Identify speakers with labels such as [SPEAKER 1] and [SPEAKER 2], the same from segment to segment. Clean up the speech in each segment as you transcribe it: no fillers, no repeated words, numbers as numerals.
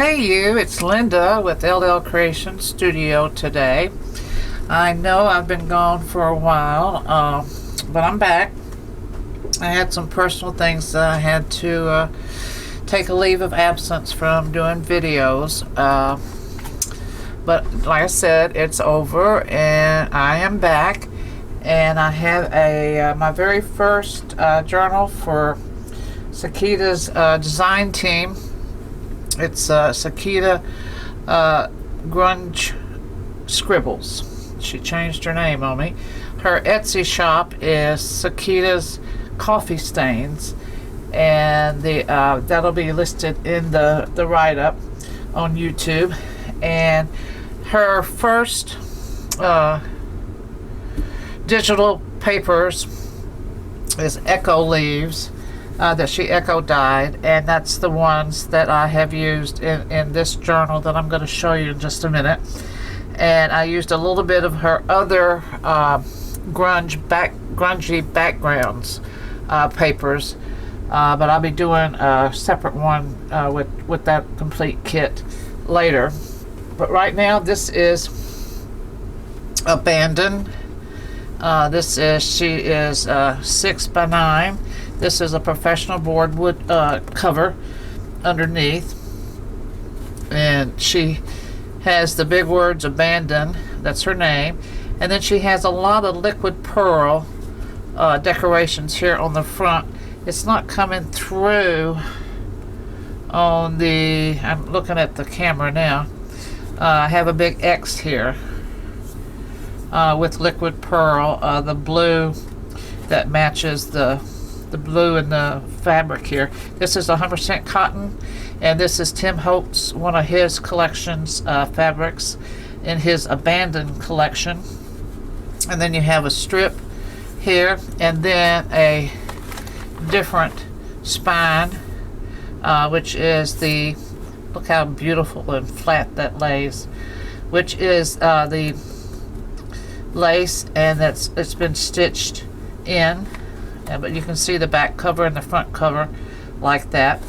[SPEAKER 1] Hey you, it's Linda with LL Creation Studio today. I know I've been gone for a while, but I'm back. I had some personal things that I had to take a leave of absence from doing videos. But like I said, it's over and I am back. And I have my very first journal for Sigitas design team. It's Sigitas Grunge Scribbles. She changed her name on me. Her Etsy shop is Sigitas Coffee Stains, and that'll be listed in the write-up on YouTube. And her first digital papers is Echo Leaves that she echo dyed, and that's the ones that I have used in this journal that I'm going to show you in just a minute. And I used a little bit of her other Grungy Backgrounds papers, but I'll be doing a separate one with that complete kit later. But right now this is Abandon. She is 6x9. This is a professional board wood cover underneath, and she has the big words Abandon. That's her name. And then she has a lot of liquid pearl decorations here on the front. It's not coming through on the, I'm looking at the camera now. I have a big X here with liquid pearl, the blue that matches the blue in the fabric here. This is 100% cotton, and this is Tim Holtz, one of his collections fabrics in his Abandon collection. And then you have a strip here, and then a different spine, which is the, look how beautiful and flat that lays, which is the lace, and it's been stitched in. But you can see the back cover and the front cover like that.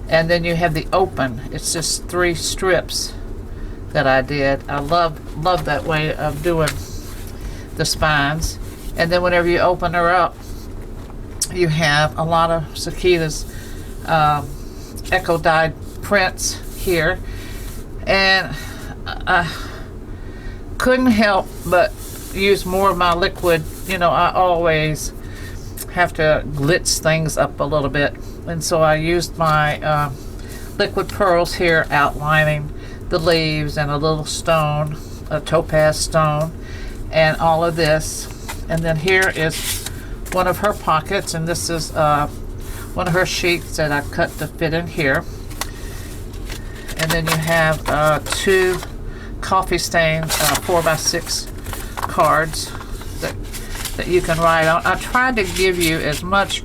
[SPEAKER 1] And then you have the open. It's just 3 strips that I did. I love that way of doing the spines. And then whenever you open her up, you have a lot of Sigitas echo dyed prints here. And I couldn't help but use more of my liquid. You know, I always have to glitz things up a little bit, and so I used my liquid pearls here outlining the leaves, and a little stone, a topaz stone, and all of this. And then here is one of her pockets, and this is one of her sheets that I cut to fit in here. And then you have 2 coffee stained 4x6 cards that you can write on. I tried to give you as much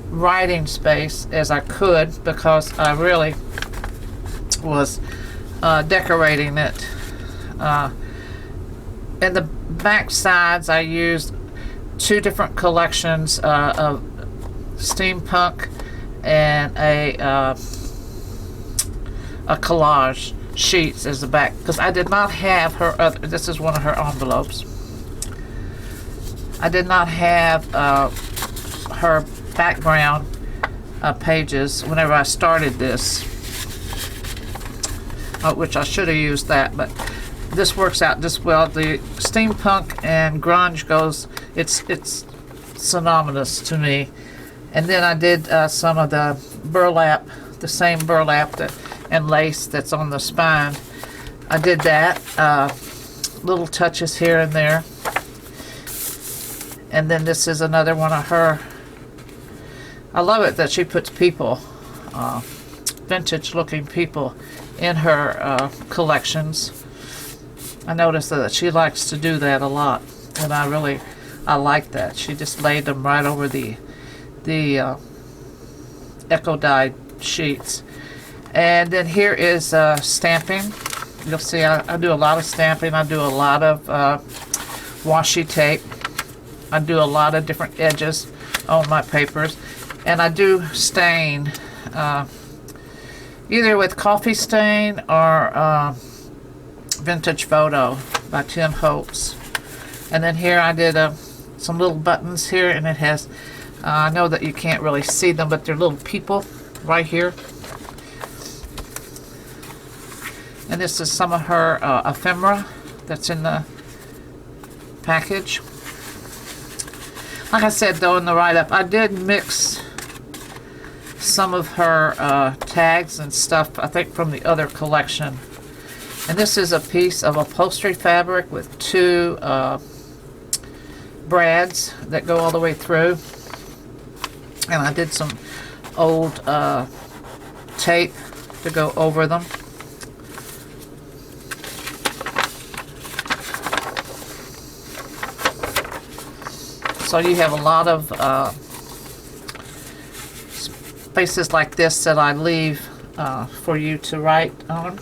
[SPEAKER 1] writing space as I could because I really was decorating it. In the back sides I used 2 different collections of steampunk and a collage sheets as the back, because I did not have her other, this is one of her envelopes. I did not have her background pages whenever I started this, which I should have used that, but this works out just well. The steampunk and grunge goes, it's synonymous to me. And then I did some of the burlap, the same burlap and lace that's on the spine. I did that, little touches here and there. And then this is another one of her. I love it that she puts people, vintage looking people, in her collections. I noticed that she likes to do that a lot, and I like that. She just laid them right over the echo dyed sheets. And then here is stamping. You'll see I do a lot of stamping. I do a lot of washi tape. I do a lot of different edges on my papers, and I do stain either with Coffee Stain or Vintage Photo by Tim Holtz. And then here I did some little buttons here, and it has, I know that you can't really see them, but they're little people right here. And this is some of her ephemera that's in the package. Like I said, though, in the write-up, I did mix some of her tags and stuff, I think, from the other collection. And this is a piece of upholstery fabric with two brads that go all the way through. And I did some old tape to go over them. So you have a lot of spaces like this that I leave for you to write on.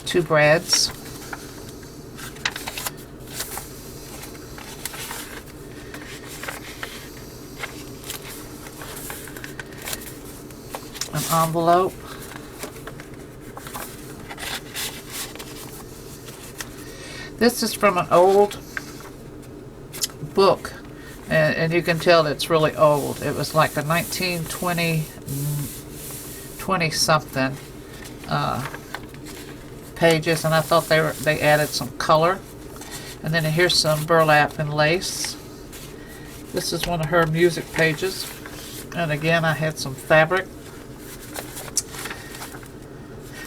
[SPEAKER 1] Two brads. An envelope. This is from an old book, and you can tell it's really old. It was like a 1920 something pages, and I thought they added some color. And then here's some burlap and lace. This is one of her music pages, and again I had some fabric.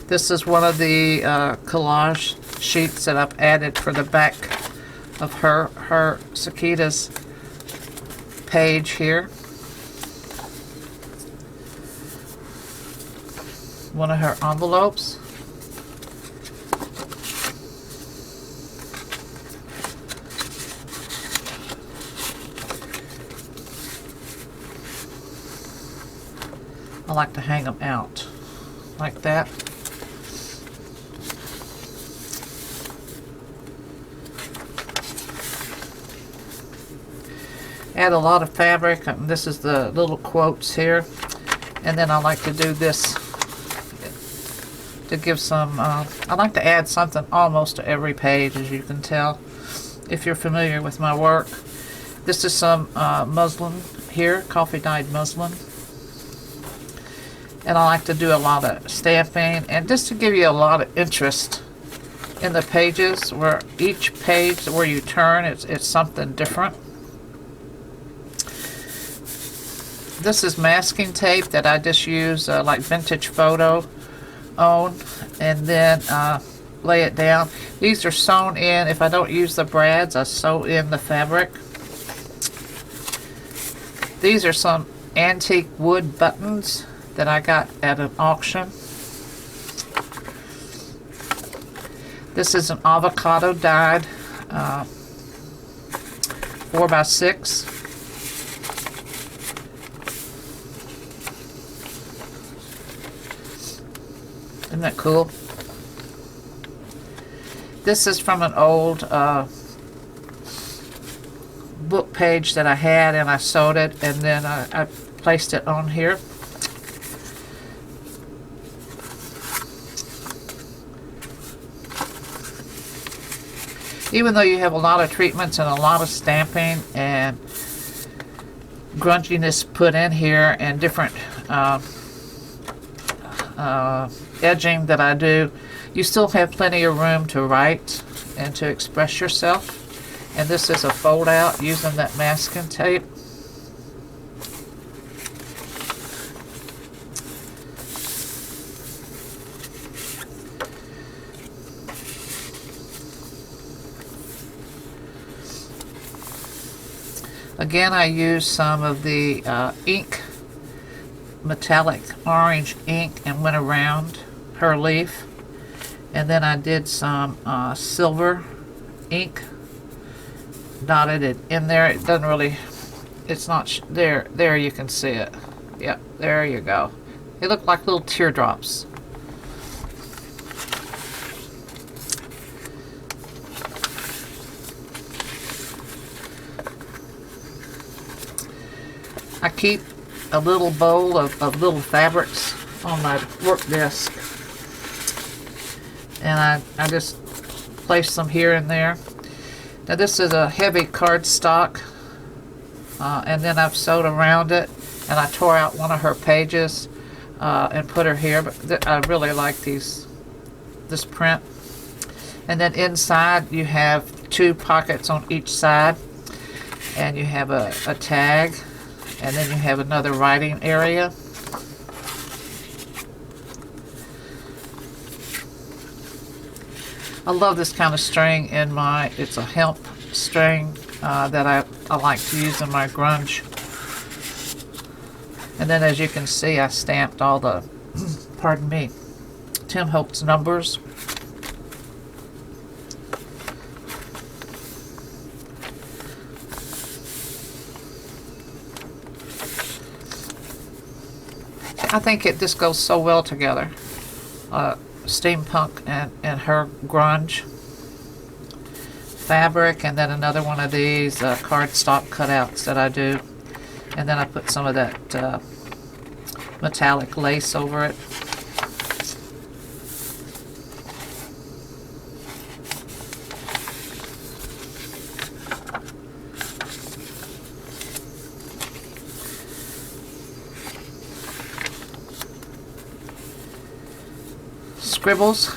[SPEAKER 1] This is one of the collage sheets that I've added for the back of her Sigitas page here. One of her envelopes. I like to hang them out like that. Add a lot of fabric. This is the little quotes here, and then I like to do this to give some I like to add something almost to every page, as you can tell if you're familiar with my work. This is some muslin here, coffee dyed muslin. And I like to do a lot of stamping, and just to give you a lot of interest in the pages, where each page where you turn, it's something different. This is masking tape that I just use like Vintage Photo on, and then lay it down. These are sewn in. If I don't use the brads, I sew in the fabric. These are some antique wood buttons that I got at an auction. This is an avocado dyed 4x6. Isn't that cool? This is from an old book page that I had, and I sewed it, and then I placed it on here. Even though you have a lot of treatments and a lot of stamping and grunginess put in here, and different edging that I do, you still have plenty of room to write and to express yourself. And this is a fold out using that masking tape. Again, I used some of the ink, metallic orange ink, and went around her leaf. And then I did some silver ink dotted in there. It doesn't really, it's not there. There you can see it. Yep, there you go. They look like little teardrops. I keep a little bowl of little fabrics on my work desk, and I just place them here and there. Now this is a heavy cardstock, and then I've sewed around it, and I tore out one of her pages and put her here. But I really like this print. And then inside you have 2 pockets on each side, and you have a tag, and then you have another writing area. I love this kind of string in my, it's a hemp string that I like to use in my grunge. And then as you can see, I stamped all the, pardon me, Tim Holtz numbers. I think it just goes so well together. Steampunk and her grunge fabric, and then another one of these cardstock cutouts that I do, and then I put some of that metallic lace over it. Scribbles.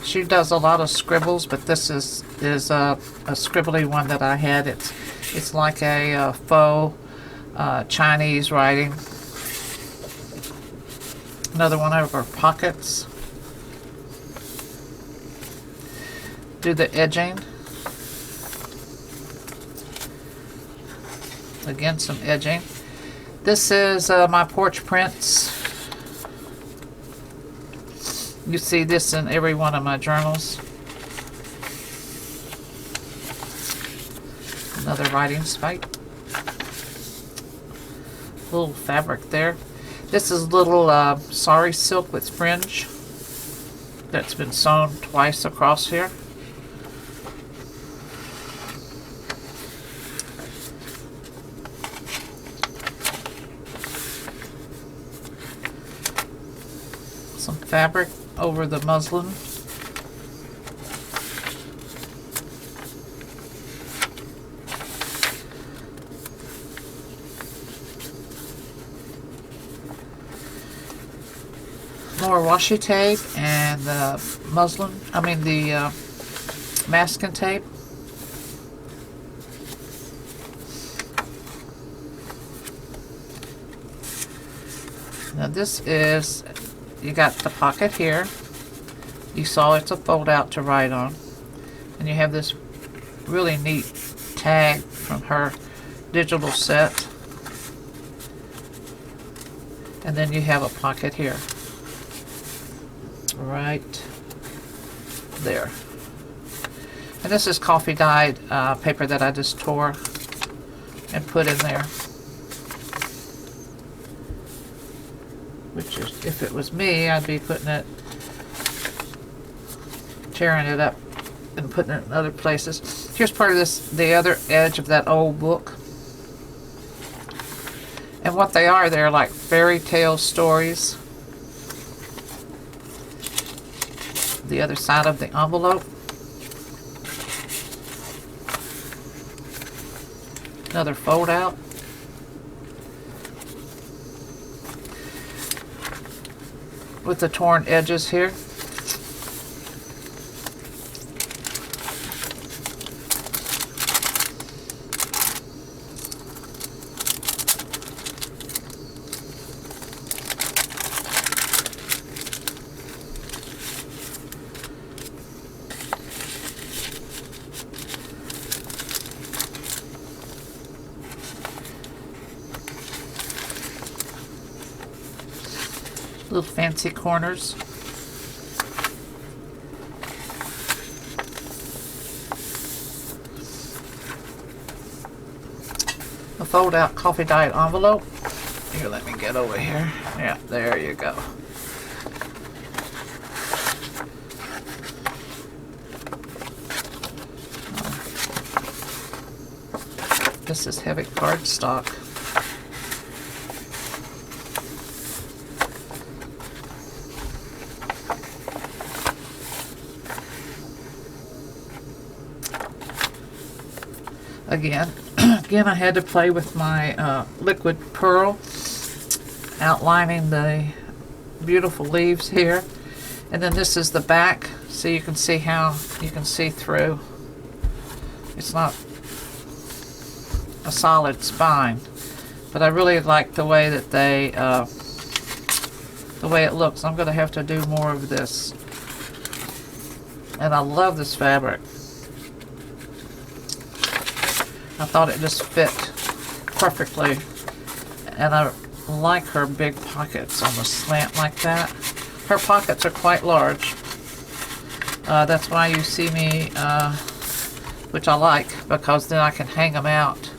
[SPEAKER 1] She does a lot of scribbles, but this is a scribbly one that I had. It's like a faux Chinese writing. Another one of her pockets. Do the edging. Again, some edging. This is my porch prints. You see this in every one of my journals. Another writing spike. Little fabric there. This is little sari silk with fringe that's been sewn twice across here. Some fabric over the muslin. More washi tape and the muslin, the masking tape. Now this is, you got the pocket here. You saw it's a fold out to write on. And you have this really neat tag from her digital set. And then you have a pocket here. Right there. And this is coffee dyed paper that I just tore and put in there. Which is, if it was me, I'd be putting it, tearing it up and putting it in other places. Here's part of this, the other edge of that old book. And what they are, they're like fairy tale stories. The other side of the envelope. Another fold out. With the torn edges here. Little fancy corners. a fold-out coffee dyed envelope. Here, let me get over here. Yeah, there you go. This is heavy cardstock. Again, I had to play with my liquid pearl, outlining the beautiful leaves here. And then this is the back, so you can see how you can see through. It's not a solid spine, but I really like the way that they, the way it looks. I'm going to have to do more of this. And I love this fabric. I thought it just fit perfectly, and I like her big pockets on the slant like that. Her pockets are quite large. That's why you see me, which I like, because then I can hang them out.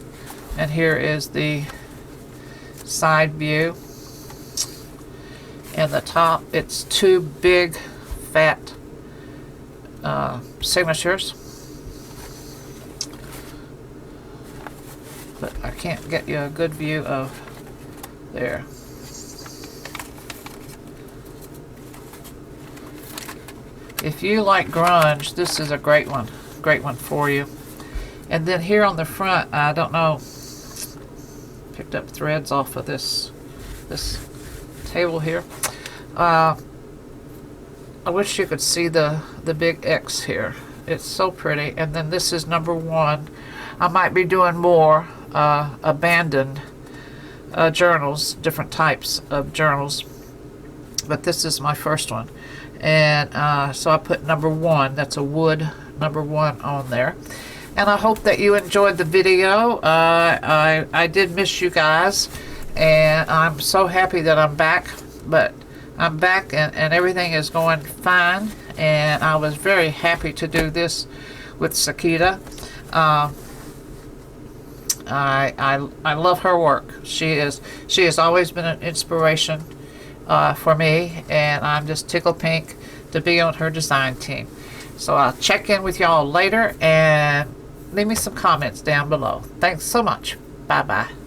[SPEAKER 1] And here is the side view. And the top, it's two big, fat signatures. But I can't get you a good view of there. If you like grunge, this is a great one for you. And then here on the front, I don't know, picked up threads off of this table here. I wish you could see the big X here. It's so pretty. And then this is number 1. I might be doing more abandoned journals, different types of journals, but this is my first one. And so I put number 1, that's a wood number 1 on there. And I hope that you enjoyed the video. I did miss you guys, and I'm so happy that I'm back. But I'm back, and everything is going fine, and I was very happy to do this with Sigitas. I love her work. She has always been an inspiration for me, and I'm just tickled pink to be on her design team. So I'll check in with y'all later, and leave me some comments down below. Thanks so much. Bye bye.